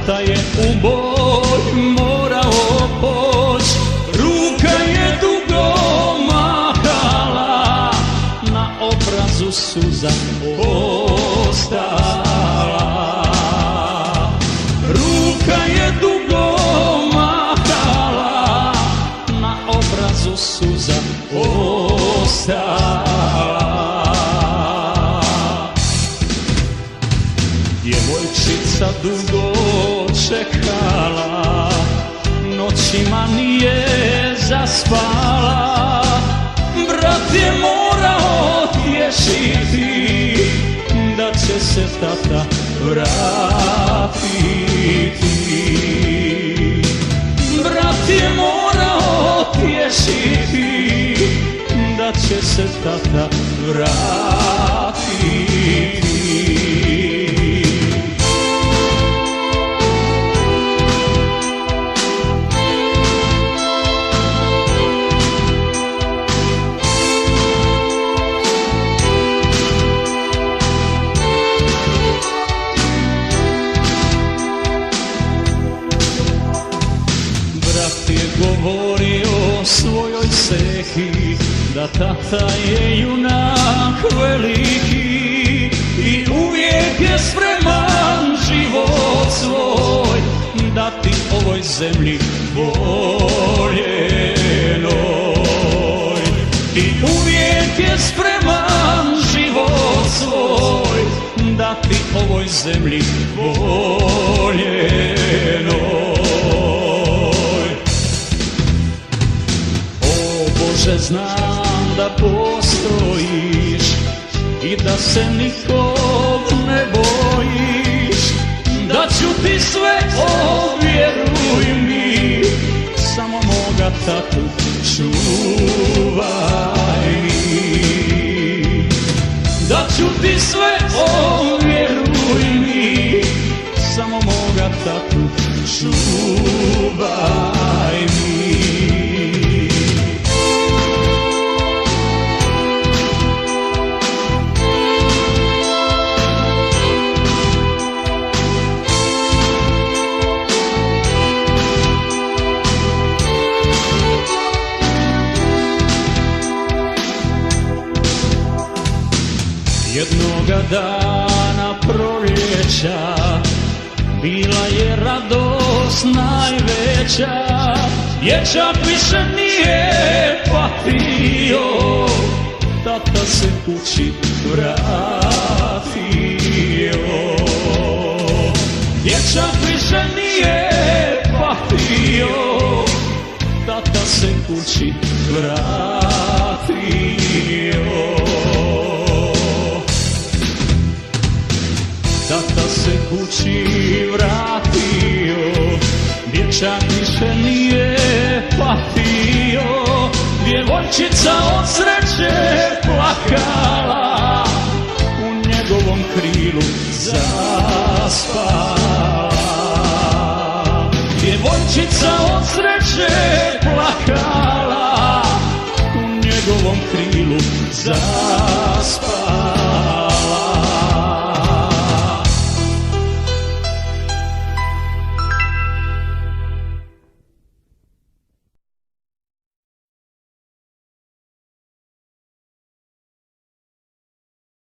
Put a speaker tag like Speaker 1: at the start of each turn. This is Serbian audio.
Speaker 1: tata je u boj morao poć, ruka je dugo mahala, na obrazu suza ostala. Ruka je dugo mahala, na obrazu suza ostala. Djevojčica dugo čekala, noćima nije zaspala, brat je morao tješiti da će se tata vratiti. Brat je morao tješiti da će se tata vratiti. Govorio svojoj sehi da tata je junak veliki i uvijek je spreman život svoj dati ovoj zemlji voljenoj. I uvijek je spreman život svoj dati ovoj zemlji voljenoj. Bože, znam da postojiš i da se nikog ne bojiš, da ću ti sve, vjeruj mi, samo moga tatu čuvaj mi. Da ću ti sve, vjeruj mi, samo moga tatu čuvaj mi. Jednoga dana proljeća bila je radost najveća, dječak više nije patio, tata se kući vratio. Dječak više nije patio, tata se kući vratio. Tata se kući vratio, dječak više nije patio, djevojčica od sreće plakala, u njegovom krilu zaspala. Djevojčica od sreće plakala, u njegovom krilu zaspala.